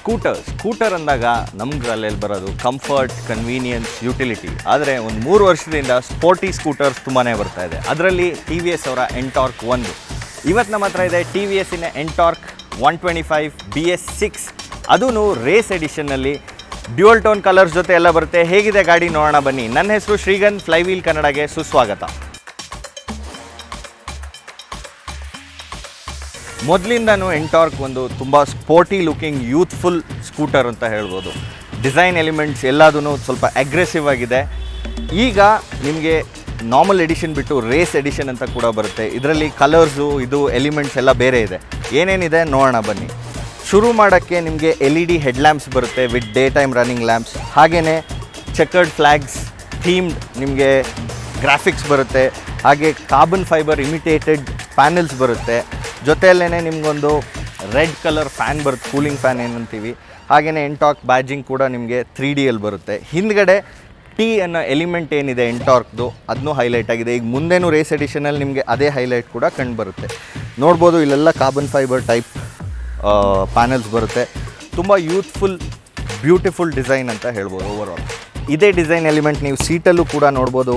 Scooter ಅಂದಾಗ ನಮ್ಗೆ ಅಲ್ಲೆಲ್ಲಿ ಬರೋದು ಕಂಫರ್ಟ್, ಕನ್ವೀನಿಯನ್ಸ್, ಯುಟಿಲಿಟಿ. ಆದರೆ ಒಂದು 3 ವರ್ಷದಿಂದ ಸ್ಪೋರ್ಟಿ ಸ್ಕೂಟರ್ಸ್ ತುಂಬಾ ಬರ್ತಾ ಇದೆ. ಅದರಲ್ಲಿ ಟಿ ವಿ ಎಸ್ ಅವರ ಎಂಟಾರ್ಕ್ 1 ಇವತ್ತು ನಮ್ಮ ಹತ್ರ ಇದೆ. ಟಿ ವಿ ಎಸ್ಸಿನ ಎಂಟಾರ್ಕ್ 125 BS6, ಅದೂ ರೇಸ್ ಎಡಿಷನ್ನಲ್ಲಿ ಡ್ಯುಯಲ್ ಟೋನ್ ಕಲರ್ಸ್ ಜೊತೆ ಎಲ್ಲ ಬರುತ್ತೆ. ಹೇಗಿದೆ ಗಾಡಿ ನೋಡೋಣ ಬನ್ನಿ. ನನ್ನ ಹೆಸರು ಶ್ರೀಗಂಧ್, ಫ್ಲೈವೀಲ್ ಕನ್ನಡಗೆ ಸುಸ್ವಾಗತ. ಮೊದಲಿಂದನೂ ಎಂಟಾರ್ಕ್ ಒಂದು ತುಂಬ ಸ್ಪೋರ್ಟಿ ಲುಕಿಂಗ್ ಯೂತ್ಫುಲ್ ಸ್ಕೂಟರ್ ಅಂತ ಹೇಳ್ಬೋದು. ಡಿಸೈನ್ ಎಲಿಮೆಂಟ್ಸ್ ಎಲ್ಲದೂ ಸ್ವಲ್ಪ ಅಗ್ರೆಸಿವ್ ಆಗಿದೆ. ಈಗ ನಿಮಗೆ ನಾರ್ಮಲ್ ಎಡಿಷನ್ ಬಿಟ್ಟು ರೇಸ್ ಎಡಿಷನ್ ಅಂತ ಕೂಡ ಬರುತ್ತೆ. ಇದರಲ್ಲಿ ಕಲರ್ಸು ಇದು ಎಲಿಮೆಂಟ್ಸ್ ಎಲ್ಲ ಬೇರೆ ಇದೆ. ಏನೇನಿದೆ ನೋಡೋಣ ಬನ್ನಿ. ಶುರು ಮಾಡೋಕ್ಕೆ ನಿಮಗೆ LED ಹೆಡ್ಲ್ಯಾಂಪ್ಸ್ ಬರುತ್ತೆ with day time running lamps. ಹಾಗೆಯೇ ಚೆಕರ್ಡ್ ಫ್ಲ್ಯಾಗ್ಸ್ ಥೀಮ್ಡ್ ನಿಮಗೆ ಗ್ರಾಫಿಕ್ಸ್ ಬರುತ್ತೆ. ಹಾಗೆ ಕಾರ್ಬನ್ ಫೈಬರ್ ಇಮಿಟೇಟೆಡ್ ಪ್ಯಾನಲ್ಸ್ ಬರುತ್ತೆ. ಜೊತೆಯಲ್ಲೇ ನಿಮಗೊಂದು ರೆಡ್ ಕಲರ್ ಫ್ಯಾನ್ ಬರುತ್ತೆ, ಕೂಲಿಂಗ್ ಫ್ಯಾನ್ ಏನಂತೀವಿ. ಹಾಗೆಯೇ ಎಂಟಾರ್ಕ್ ಬ್ಯಾಜಿಂಗ್ ಕೂಡ ನಿಮಗೆ 3Dಯಲ್ಲಿ ಬರುತ್ತೆ. ಹಿಂದ್ಗಡೆ ಟಿ ಅನ್ನೋ ಎಲಿಮೆಂಟ್ ಏನಿದೆ ಎಂಟಾರ್ಕ್ದು ಅದನ್ನೂ ಹೈಲೈಟ್ ಆಗಿದೆ. ಈಗ ಮುಂದೇನು ರೇಸ್ ಎಡಿಷನಲ್ಲಿ ನಿಮಗೆ ಅದೇ ಹೈಲೈಟ್ ಕೂಡ ಕಂಡು ಬರುತ್ತೆ. ನೋಡ್ಬೋದು ಇಲ್ಲೆಲ್ಲ ಕಾರ್ಬನ್ ಫೈಬರ್ ಟೈಪ್ ಪ್ಯಾನಲ್ಸ್ ಬರುತ್ತೆ. ತುಂಬ ಯೂತ್ಫುಲ್ ಬ್ಯೂಟಿಫುಲ್ ಡಿಸೈನ್ ಅಂತ ಹೇಳ್ಬೋದು ಓವರಾಲ್. ಇದೇ ಡಿಸೈನ್ ಎಲಿಮೆಂಟ್ ನೀವು ಸೀಟಲ್ಲೂ ಕೂಡ ನೋಡ್ಬೋದು.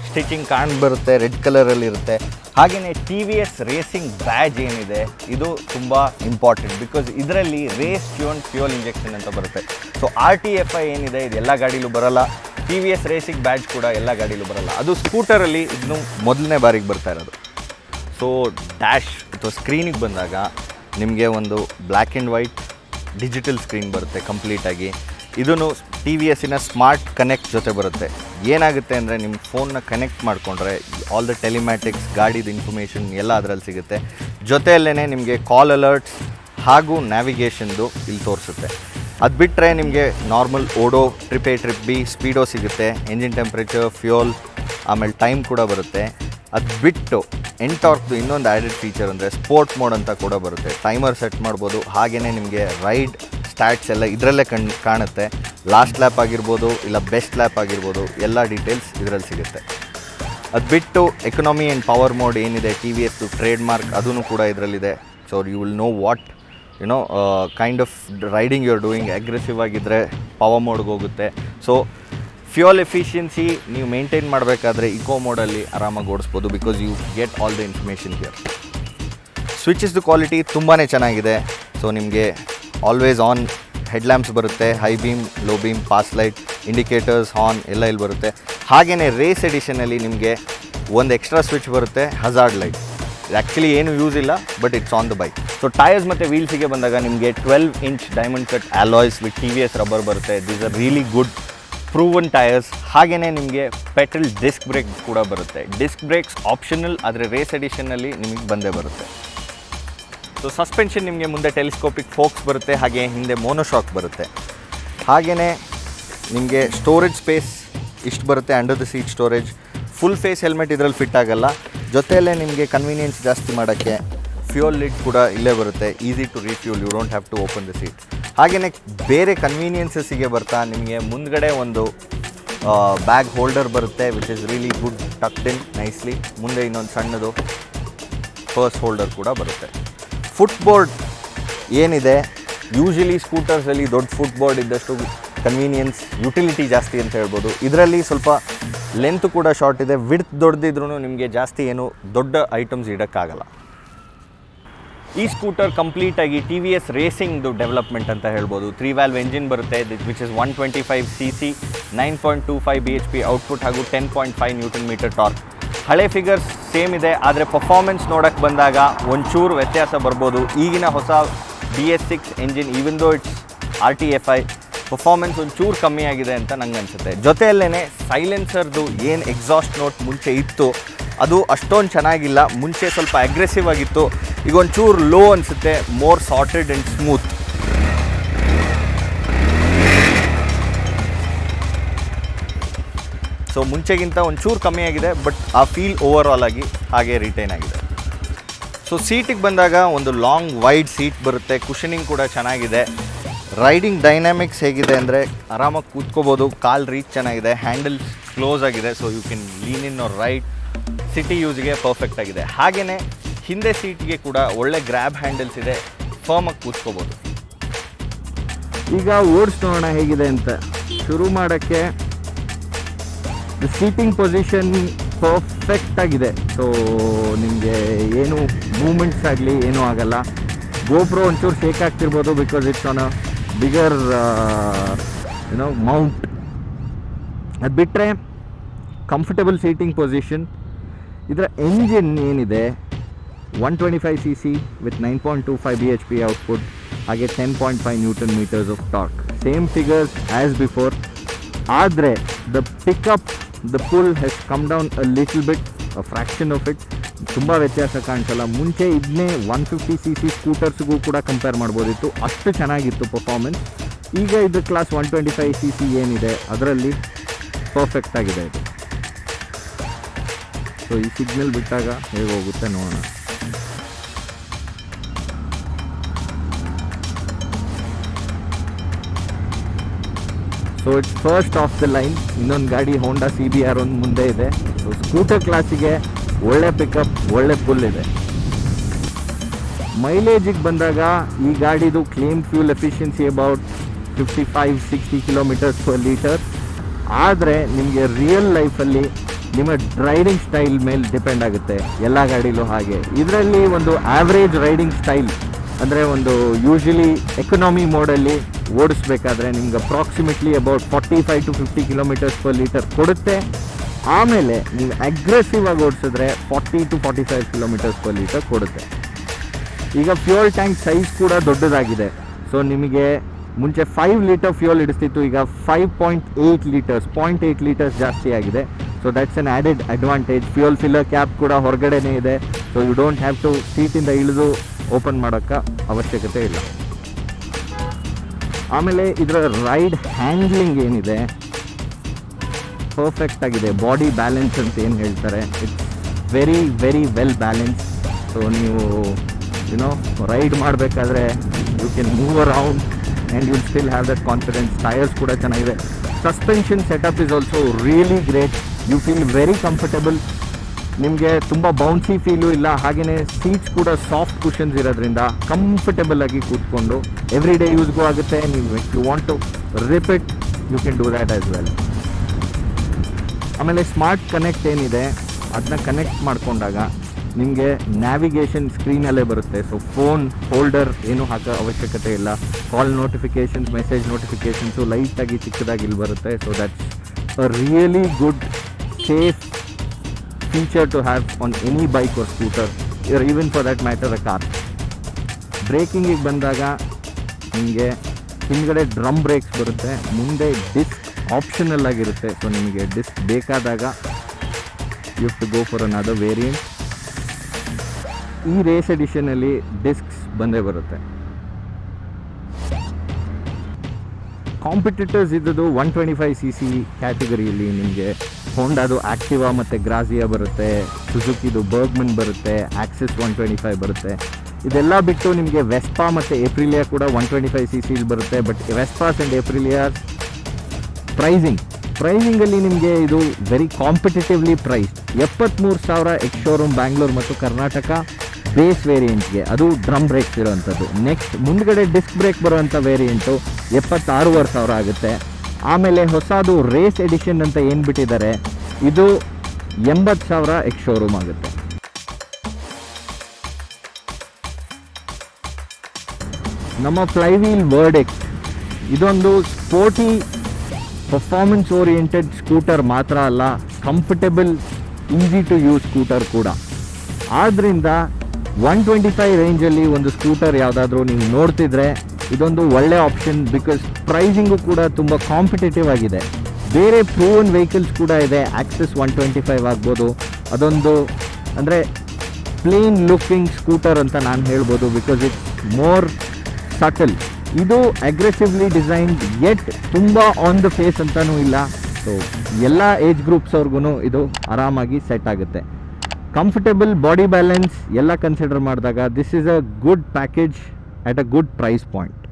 ಸ್ಟಿಚಿಂಗ್ ಬರುತ್ತೆ, ರೆಡ್ ಕಲರಲ್ಲಿ ಇರುತ್ತೆ. ಹಾಗೆಯೇ T V S racing badge ಏನಿದೆ ಇದು ತುಂಬ ಇಂಪಾರ್ಟೆಂಟ್, ಬಿಕಾಸ್ ಇದರಲ್ಲಿ ರೇಸ್ ಟ್ಯೂನ್ ಫ್ಯೂಯಲ್ ಇಂಜೆಕ್ಷನ್ ಅಂತ ಬರುತ್ತೆ. ಸೊ RTFI ಏನಿದೆ ಇದು ಎಲ್ಲ ಗಾಡೀಲೂ ಬರೋಲ್ಲ. T V S racing badge ಕೂಡ ಎಲ್ಲ ಗಾಡೀಲೂ ಬರೋಲ್ಲ. ಅದು ಸ್ಕೂಟರಲ್ಲಿ ಇದನ್ನು ಮೊದಲನೇ ಬಾರಿಗೆ ಬರ್ತಾ ಇರೋದು. ಸೊ ಡ್ಯಾಶ್ ಅಥವಾ ಸ್ಕ್ರೀನಿಗೆ ಬಂದಾಗ ನಿಮಗೆ ಒಂದು black and white digital screen ಬರುತ್ತೆ ಕಂಪ್ಲೀಟಾಗಿ. ಇದೂ ಟಿ ವಿ ಎಸ್ಸಿನ ಸ್ಮಾರ್ಟ್ ಕನೆಕ್ಟ್ ಜೊತೆ ಬರುತ್ತೆ. ಏನಾಗುತ್ತೆ ಅಂದರೆ ನಿಮ್ಮ ಫೋನ್ನ ಕನೆಕ್ಟ್ ಮಾಡಿಕೊಂಡ್ರೆ ಆಲ್ ದ ಟೆಲಿಮ್ಯಾಟಿಕ್ಸ್, ಗಾಡಿದು ಇನ್ಫಾರ್ಮೇಷನ್ ಎಲ್ಲ ಅದರಲ್ಲಿ ಸಿಗುತ್ತೆ. ಜೊತೆಯಲ್ಲೇ ನಿಮಗೆ ಕಾಲ್ ಅಲರ್ಟ್ಸ್ ಹಾಗೂ ನ್ಯಾವಿಗೇಷನ್ದು ಇಲ್ಲಿ ತೋರಿಸುತ್ತೆ. ಅದು ಬಿಟ್ಟರೆ ನಿಮಗೆ normal odo, trip A trip B, speedo ಸಿಗುತ್ತೆ, ಎಂಜಿನ್ ಟೆಂಪ್ರೇಚರ್, ಫ್ಯೂಯಲ್, ಆಮೇಲೆ ಟೈಮ್ ಕೂಡ ಬರುತ್ತೆ. ಅದು ಬಿಟ್ಟು ಎಂಟಾರ್ಕ್ದು ಇನ್ನೊಂದು ಆ್ಯಡೆಡ್ ಫೀಚರ್ ಅಂದರೆ ಸ್ಪೋರ್ಟ್ ಮೋಡ್ ಅಂತ ಕೂಡ ಬರುತ್ತೆ. ಟೈಮರ್ ಸೆಟ್ ಮಾಡ್ಬೋದು. ಹಾಗೆಯೇ ನಿಮಗೆ ರೈಡ್ ಸ್ಟ್ಯಾಟ್ಸ್ ಎಲ್ಲ ಇದರಲ್ಲೇ ಕಾಣುತ್ತೆ. ಲಾಸ್ಟ್ ಲ್ಯಾಪ್ ಆಗಿರ್ಬೋದು, ಇಲ್ಲ ಬೆಸ್ಟ್ ಲ್ಯಾಪ್ ಆಗಿರ್ಬೋದು, ಎಲ್ಲ ಡೀಟೇಲ್ಸ್ ಇದರಲ್ಲಿ ಸಿಗುತ್ತೆ. ಅದು ಬಿಟ್ಟು ಎಕನಾಮಿ ಆ್ಯಂಡ್ ಪವರ್ ಮೋಡ್ ಏನಿದೆ ಟಿ ವಿ ಎಸ್ದು ಟ್ರೇಡ್ ಮಾರ್ಕ್, ಅದೂ ಕೂಡ ಇದರಲ್ಲಿದೆ. So you will know what kind of riding you are doing. Aggressive ಆಗಿದ್ದರೆ ಪವರ್ ಮೋಡ್ಗೆ ಹೋಗುತ್ತೆ. ಸೊ ಫ್ಯೂಯಲ್ ಎಫಿಷಿಯನ್ಸಿ ನೀವು ಮೇಂಟೈನ್ ಮಾಡಬೇಕಾದ್ರೆ ಇಕೋ ಮೋಡಲ್ಲಿ ಆರಾಮಾಗಿ ಓಡಿಸ್ಬೋದು, because you get all the information here. ಸ್ವಿಚಸ್ದು ಕ್ವಾಲಿಟಿ ತುಂಬಾ ಚೆನ್ನಾಗಿದೆ. ಸೊ ನಿಮಗೆ ಆಲ್ವೇಸ್ ಆನ್ ಹೆಡ್ಲ್ಯಾಂಪ್ಸ್ ಬರುತ್ತೆ, high beam, low beam, pass light, indicators, horn ಎಲ್ಲ ಇಲ್ಲಿ ಬರುತ್ತೆ. ಹಾಗೆಯೇ ರೇಸ್ ಎಡಿಷನಲ್ಲಿ ನಿಮಗೆ ಒಂದು ಎಕ್ಸ್ಟ್ರಾ ಸ್ವಿಚ್ ಬರುತ್ತೆ, ಹಜಾರ್ಡ್ ಲೈಟ್. ಇದು ಆ್ಯಕ್ಚುಲಿ ಏನು ಯೂಸ್ ಇಲ್ಲ, but it's on the bike. So tyres ಮತ್ತು ವೀಲ್ಸಿಗೆ ಬಂದಾಗ ನಿಮಗೆ 12 inch diamond cut alloys with T V S rubber ಬರುತ್ತೆ. These are really good proven tyres. ಹಾಗೆಯೇ ನಿಮಗೆ ಪೆಟ್ರೋಲ್ ಡಿಸ್ಕ್ ಬ್ರೇಕ್ ಕೂಡ ಬರುತ್ತೆ. ಡಿಸ್ಕ್ ಬ್ರೇಕ್ಸ್ ಆಪ್ಷನಲ್, ಆದರೆ ರೇಸ್ ಎಡಿಷನ್ನಲ್ಲಿ ನಿಮಗೆ ಬಂದೇ ಬರುತ್ತೆ. ಸೊ ಸಸ್ಪೆನ್ಷನ್ ನಿಮಗೆ ಮುಂದೆ ಟೆಲಿಸ್ಕೋಪಿಕ್ ಫೋಕ್ಸ್ ಬರುತ್ತೆ, ಹಾಗೆ ಹಿಂದೆ ಮೋನೋಶಾಕ್ ಬರುತ್ತೆ. ಹಾಗೆಯೇ ನಿಮಗೆ ಸ್ಟೋರೇಜ್ ಸ್ಪೇಸ್ ಇಷ್ಟು ಬರುತ್ತೆ, under the seat storage. Full face helmet ಇದರಲ್ಲಿ ಫಿಟ್ ಆಗೋಲ್ಲ. ಜೊತೆಯಲ್ಲೇ ನಿಮಗೆ ಕನ್ವೀನಿಯನ್ಸ್ ಜಾಸ್ತಿ ಮಾಡೋಕ್ಕೆ ಫ್ಯೂಯಲ್ ಲಿಡ್ ಕೂಡ ಇಲ್ಲೇ ಬರುತ್ತೆ. Easy to refuel, you don't have to open the seat. ಹಾಗೆಯೇ ಬೇರೆ ಕನ್ವೀನಿಯನ್ಸಸ್ಸಿಗೆ ಬರ್ತಾ ನಿಮಗೆ ಮುಂದ್ಗಡೆ ಒಂದು ಬ್ಯಾಗ್ ಹೋಲ್ಡರ್ ಬರುತ್ತೆ, which is really good, tucked in nicely. ಮುಂದೆ ಇನ್ನೊಂದು ಸಣ್ಣದು ಪರ್ಸ್ ಹೋಲ್ಡರ್ ಕೂಡ ಬರುತ್ತೆ. ಫುಟ್ಬೋರ್ಡ್ ಏನಿದೆ, ಯೂಶಲಿ ಸ್ಕೂಟರ್ಸಲ್ಲಿ ದೊಡ್ಡ ಫುಟ್ಬೋರ್ಡ್ ಇದ್ದಷ್ಟು ಕನ್ವೀನಿಯನ್ಸ್, ಯುಟಿಲಿಟಿ ಜಾಸ್ತಿ ಅಂತ ಹೇಳ್ಬೋದು. ಇದರಲ್ಲಿ ಸ್ವಲ್ಪ ಲೆಂತ್ ಕೂಡ ಶಾರ್ಟ್ ಇದೆ. ವಿಡ್ತ್ ದೊಡ್ಡದಿದ್ರೂ ನಿಮಗೆ ಜಾಸ್ತಿ ಏನು ದೊಡ್ಡ ಐಟಮ್ಸ್ ಇಡೋಕ್ಕಾಗಲ್ಲ. ಈ ಸ್ಕೂಟರ್ ಕಂಪ್ಲೀಟಾಗಿ ಟಿ ವಿ ಎಸ್ ರೇಸಿಂಗ್ದು ಡೆವಲಪ್ಮೆಂಟ್ ಅಂತ ಹೇಳ್ಬೋದು. 3 valve ಎಂಜಿನ್ ಬರುತ್ತೆ, which is 125 cc, 9.25 bhp output ಹಾಗೂ 10.5 Nm ಟಾರ್ಕ್. ಹಳೆ ಫಿಗರ್ಸ್ ಸೇಮ್ ಇದೆ, ಆದರೆ ಪರ್ಫಾರ್ಮೆನ್ಸ್ ನೋಡೋಕ್ಕೆ ಬಂದಾಗ ಒಂಚೂರು ವ್ಯತ್ಯಾಸ ಬರ್ಬೋದು. ಈಗಿನ ಹೊಸ BS6 engine, even though it's RTFI, performance ಒಂಚೂರು ಕಮ್ಮಿ ಆಗಿದೆ ಅಂತ ನಂಗೆ ಅನಿಸುತ್ತೆ. ಜೊತೆಯಲ್ಲೇ ಸೈಲೆನ್ಸರ್ದು ಏನು ಎಕ್ಸಾಸ್ಟ್ ನೋಟ್ ಮುಂಚೆ ಇತ್ತು ಅದು ಅಷ್ಟೊಂದು ಚೆನ್ನಾಗಿಲ್ಲ. ಮುಂಚೆ ಸ್ವಲ್ಪ ಅಗ್ರೆಸಿವ್ ಆಗಿತ್ತು, ಈಗ ಒಂಚೂರು ಲೋ ಅನಿಸುತ್ತೆ, more sorted and smooth. So ಮುಂಚೆಗಿಂತ ಒಂಚೂರು ಕಮ್ಮಿ ಆಗಿದೆ, ಬಟ್ ಆ ಫೀಲ್ ಓವರ್ ಆಲ್ ಆಗಿ ಹಾಗೆ ರಿಟೈನ್ ಆಗಿದೆ. ಸೊ ಸೀಟಿಗೆ ಬಂದಾಗ ಒಂದು ಲಾಂಗ್ ವೈಡ್ ಸೀಟ್ ಬರುತ್ತೆ, ಕುಷನಿಂಗ್ ಕೂಡ ಚೆನ್ನಾಗಿದೆ. ರೈಡಿಂಗ್ ಡೈನಾಮಿಕ್ಸ್ ಹೇಗಿದೆ ಅಂದರೆ ಆರಾಮಾಗಿ ಕೂತ್ಕೋಬೋದು, ಕಾಲ್ ರೀಚ್ ಚೆನ್ನಾಗಿದೆ, ಹ್ಯಾಂಡಲ್ ಕ್ಲೋಸ್ ಆಗಿದೆ, so you can lean in or ride. City ಯೂಸ್ಗೆ ಪರ್ಫೆಕ್ಟ್ ಆಗಿದೆ. ಹಾಗೆಯೇ ಹಿಂದೆ ಸೀಟ್ಗೆ ಕೂಡ ಒಳ್ಳೆ ಗ್ರ್ಯಾಬ್ ಹ್ಯಾಂಡಲ್ಸ್ ಇದೆ, ಫರ್ಮಾಗಿ ಕೂತ್ಕೋಬೋದು. ಈಗ ಓಡಿಸ್ ನೋಡೋಣ ಹೇಗಿದೆ ಅಂತ. ಶುರು ಮಾಡೋಕ್ಕೆ ಸೀಟಿಂಗ್ ಪೊಸಿಷನ್ ಪರ್ಫೆಕ್ಟ್ ಆಗಿದೆ. ಸೊ ನಿಮಗೆ ಏನು ಮೂಮೆಂಟ್ಸ್ ಆಗಲಿ ಏನೂ ಆಗಲ್ಲ. ಗೋಪ್ರೋ ಒಂಚೂರು ಶೇಕ್ ಆಗ್ತಿರ್ಬೋದು because it's on a bigger mount. ಅದು ಬಿಟ್ಟರೆ ಕಂಫರ್ಟಬಲ್ ಸೀಟಿಂಗ್ ಪೊಸಿಷನ್. ಇದರ ಎಂಜಿನ್ ಏನಿದೆ 125 cc ವಿತ್ 9.25 bhp ಔಟ್ಪುಟ್, ಹಾಗೆ 10.5 newton metres of torque. Same figures as before. ಆದರೆ the pickup, the pull has come down a little bit, a fraction of it. ತುಂಬ ವ್ಯತ್ಯಾಸ ಕಾಣಿಸಲ್ಲ. ಮುಂಚೆ ಇದನ್ನೇ 150 cc ಸ್ಕೂಟರ್ಸ್ಗೂ ಕೂಡ ಕಂಪೇರ್ ಮಾಡ್ಬೋದಿತ್ತು, ಅಷ್ಟು ಚೆನ್ನಾಗಿತ್ತು ಪರ್ಫಾರ್ಮೆನ್ಸ್. ಈಗ ಇದು ಕ್ಲಾಸ್ 125 cc ಏನಿದೆ ಅದರಲ್ಲಿ ಪರ್ಫೆಕ್ಟ್ ಆಗಿದೆ ಇದು. ಸೊ ಈ ಸಿಗ್ನಲ್ ಬಿಟ್ಟಾಗ ಹೇಗೆ ಹೋಗುತ್ತೆ ನೋಡೋಣ. So it's first of the line. ಇನ್ನೊಂದು ಗಾಡಿ ಹೋಂಡಾ CBR ಒಂದು ಮುಂದೆ ಇದೆ. ಸೊ ಸ್ಕೂಟರ್ ಕ್ಲಾಸಿಗೆ ಒಳ್ಳೆ ಪಿಕಪ್, ಒಳ್ಳೆ ಪುಲ್ ಇದೆ. ಮೈಲೇಜಿಗೆ ಬಂದಾಗ ಈ ಗಾಡಿದು claim fuel efficiency about 55-60 kilometres per litre. ಆದರೆ ನಿಮಗೆ ರಿಯಲ್ ಲೈಫಲ್ಲಿ ನಿಮ್ಮ ರೈಡಿಂಗ್ ಸ್ಟೈಲ್ ಮೇಲೆ ಡಿಪೆಂಡ್ ಆಗುತ್ತೆ, ಎಲ್ಲ ಗಾಡಿಲೂ ಹಾಗೆ. ಇದರಲ್ಲಿ ಒಂದು ಆವ್ರೇಜ್ ರೈಡಿಂಗ್ ಸ್ಟೈಲ್ ಅಂದರೆ ಒಂದು ಯೂಶ್ವಲಿ ಎಕನಾಮಿ ಮೋಡಲ್ಲಿ ಓಡಿಸ್ಬೇಕಾದ್ರೆ ನಿಮ್ಗೆ approximately about 45-50 kilometres per litre ಕೊಡುತ್ತೆ. ಆಮೇಲೆ ನೀವು ಅಗ್ರೆಸಿವ್ ಆಗಿ ಓಡಿಸಿದ್ರೆ 40-45 ಕಿಲೋಮೀಟರ್ಸ್ ಪರ್ ಲೀಟರ್ ಕೊಡುತ್ತೆ. ಈಗ ಫ್ಯೂಯಲ್ ಟ್ಯಾಂಕ್ ಸೈಜ್ ಕೂಡ ದೊಡ್ಡದಾಗಿದೆ. ಸೊ ನಿಮಗೆ ಮುಂಚೆ 5 ಲೀಟರ್ ಫ್ಯೂಯಲ್ ಹಿಡಿಸ್ತಿತ್ತು, ಈಗ 5.8 ಲೀಟರ್ಸ್, 0.8 ಲೀಟರ್ಸ್ ಜಾಸ್ತಿ ಆಗಿದೆ. So that's an added advantage. Fuel filler cap ಕೂಡ ಹೊರಗಡೆನೇ ಇದೆ. So you don't have to ಸೀಟಿಂದ ಇಳಿದು ಓಪನ್ ಮಾಡೋಕ್ಕೆ ಅವಶ್ಯಕತೆ ಇಲ್ಲ. ಆಮೇಲೆ ಇದರ ರೈಡ್ ಹ್ಯಾಂಡ್ಲಿಂಗ್ ಏನಿದೆ ಪರ್ಫೆಕ್ಟ್ ಆಗಿದೆ. ಬಾಡಿ ಬ್ಯಾಲೆನ್ಸ್ ಅಂತ ಏನು ಹೇಳ್ತಾರೆ, it's very very well balance. So ನೀವು ರೈಡ್ ಮಾಡಬೇಕಾದ್ರೆ you can move around and you still have that confidence. Tyres ಕೂಡ ಚೆನ್ನಾಗಿದೆ. Suspension setup is also really great. You feel very comfortable. ನಿಮಗೆ ತುಂಬ ಬೌನ್ಸಿ ಫೀಲು ಇಲ್ಲ. ಹಾಗೆಯೇ ಸೀಟ್ಸ್ ಕೂಡ soft cushions ಇರೋದ್ರಿಂದ ಕಂಫರ್ಟಬಲ್ ಆಗಿ ಕೂತ್ಕೊಂಡು ಎವ್ರಿ ಡೇ ಯೂಸ್ಗೂ ಆಗುತ್ತೆ. ನೀವು you want to repeat you can do that as well. ಆಮೇಲೆ ಸ್ಮಾರ್ಟ್ ಕನೆಕ್ಟ್ ಏನಿದೆ ಅದನ್ನ ಕನೆಕ್ಟ್ ಮಾಡಿಕೊಂಡಾಗ ನಿಮಗೆ ನ್ಯಾವಿಗೇಷನ್ ಸ್ಕ್ರೀನಲ್ಲೇ ಬರುತ್ತೆ. ಸೊ ಫೋನ್ ಹೋಲ್ಡರ್ ಏನೂ ಹಾಕೋ ಅವಶ್ಯಕತೆ ಇಲ್ಲ. ಕಾಲ್ ನೋಟಿಫಿಕೇಷನ್ಸ್, ಮೆಸೇಜ್ ನೋಟಿಫಿಕೇಷನ್ಸು ಲೈಟಾಗಿ ಚಿಕ್ಕದಾಗಿ ಇಲ್ಲಿ ಬರುತ್ತೆ. So that's a really good safe feature to have on any bike or scooter, or even for that matter a car. ಬ್ರೇಕಿಂಗಿಗೆ ಬಂದಾಗ ನಿಮಗೆ ಹಿಂದ್ಗಡೆ ಡ್ರಮ್ ಬ್ರೇಕ್ಸ್ ಬರುತ್ತೆ, ಮುಂದೆ ಡಿಸ್ಕ್ ಆಪ್ಷನಲ್ ಆಗಿರುತ್ತೆ. ಸೊ ನಿಮಗೆ ಡಿಸ್ಕ್ ಬೇಕಾದಾಗ you have to go for another variant. ಈ ರೇಸ್ ಎಡಿಷನಲ್ಲಿ ಡಿಸ್ಕ್ಸ್ ಬಂದೇ ಬರುತ್ತೆ. ಕಾಂಪಿಟೇಟರ್ಸ್ ಇದ್ದದ್ದು 125 cc ಕ್ಯಾಟಗರಿಯಲ್ಲಿ ನಿಮಗೆ ಹೋಂಡಾದು ಆ್ಯಕ್ಟಿವಾ ಮತ್ತು ಗ್ರಾಜಿಯಾ ಬರುತ್ತೆ, ಸುಜುಕಿದು ಬರ್ಗ್ಮನ್ ಬರುತ್ತೆ, ಆಕ್ಸಿಸ್ 125 ಬರುತ್ತೆ. ಇದೆಲ್ಲ ಬಿಟ್ಟು ನಿಮಗೆ ವೆಸ್ಪಾ ಮತ್ತು ಏಪ್ರಿಲಿಯಾ ಕೂಡ 125 cc ಬರುತ್ತೆ. ಬಟ್ ವೆಸ್ಪಾಸ್ ಆ್ಯಂಡ್ ಏಪ್ರಿಲಿಯಾಸ್ ಪ್ರೈಸಿಂಗಲ್ಲಿ ನಿಮಗೆ ಇದು very competitively priced. 73,000 X showroom Bangalore ಮತ್ತು ಕರ್ನಾಟಕ ಬೇಸ್ ವೇರಿಯಂಟ್ಗೆ, ಅದು ಡ್ರಮ್ ಬ್ರೇಕ್ಸ್ ಇರೋವಂಥದ್ದು. ನೆಕ್ಸ್ಟ್ ಮುಂದ್ಗಡೆ ಡಿಸ್ಕ್ ಬ್ರೇಕ್ ಬರುವಂಥ ವೇರಿಯಂಟು 76,500 ಆಗುತ್ತೆ. ಆಮೇಲೆ ಹೊಸದು ರೇಸ್ ಎಡಿಷನ್ ಅಂತ ಏನು ಬಿಟ್ಟಿದ್ದಾರೆ ಇದು 80,000 ಎಕ್ಸ್ ಶೋರೂಮ್ ಆಗುತ್ತೆ. ನಮ್ಮ ಫ್ಲೈವೀಲ್ ವರ್ಡೆಕ್ಸ್ ಇದೊಂದು ಸ್ಪೋರ್ಟಿ ಪರ್ಫಾರ್ಮೆನ್ಸ್ ಓರಿಯೆಂಟೆಡ್ ಸ್ಕೂಟರ್ ಮಾತ್ರ ಅಲ್ಲ, comfortable easy to use scooter ಕೂಡ. ಆದ್ದರಿಂದ 125 ರೇಂಜಲ್ಲಿ ಒಂದು ಸ್ಕೂಟರ್ ಯಾವುದಾದ್ರೂ ನೀವು ನೋಡ್ತಿದ್ರೆ ಇದೊಂದು ಒಳ್ಳೆ ಆಪ್ಷನ್. ಬಿಕಾಸ್ ಪ್ರೈಸಿಂಗು ಕೂಡ ತುಂಬ ಕಾಂಪಿಟೇಟಿವ್ ಆಗಿದೆ. ಬೇರೆ ಪ್ರೂವನ್ ವೆಹಿಕಲ್ಸ್ ಕೂಡ ಇದೆ. ಆಕ್ಸಿಸ್ 125 ಆಗ್ಬೋದು, ಅದೊಂದು ಅಂದರೆ ಪ್ಲೇನ್ ಲುಕಿಂಗ್ ಸ್ಕೂಟರ್ ಅಂತ ನಾನು ಹೇಳ್ಬೋದು. Because it's more subtle. ಇದು ಅಗ್ರೆಸಿವ್ಲಿ ಡಿಸೈನ್ಡ್ ಯೆಟ್ ತುಂಬ ಆನ್ ದ ಫೇಸ್ ಅಂತಲೂ ಇಲ್ಲ. ಸೊ ಎಲ್ಲ ಏಜ್ ಗ್ರೂಪ್ಸ್ ಅವ್ರಿಗೂ ಇದು ಆರಾಮಾಗಿ ಸೆಟ್ ಆಗುತ್ತೆ. ಕಂಫರ್ಟಬಲ್, ಬಾಡಿ ಬ್ಯಾಲೆನ್ಸ್ ಎಲ್ಲ ಕನ್ಸಿಡರ್ ಮಾಡಿದಾಗ this is a good package at a good price point.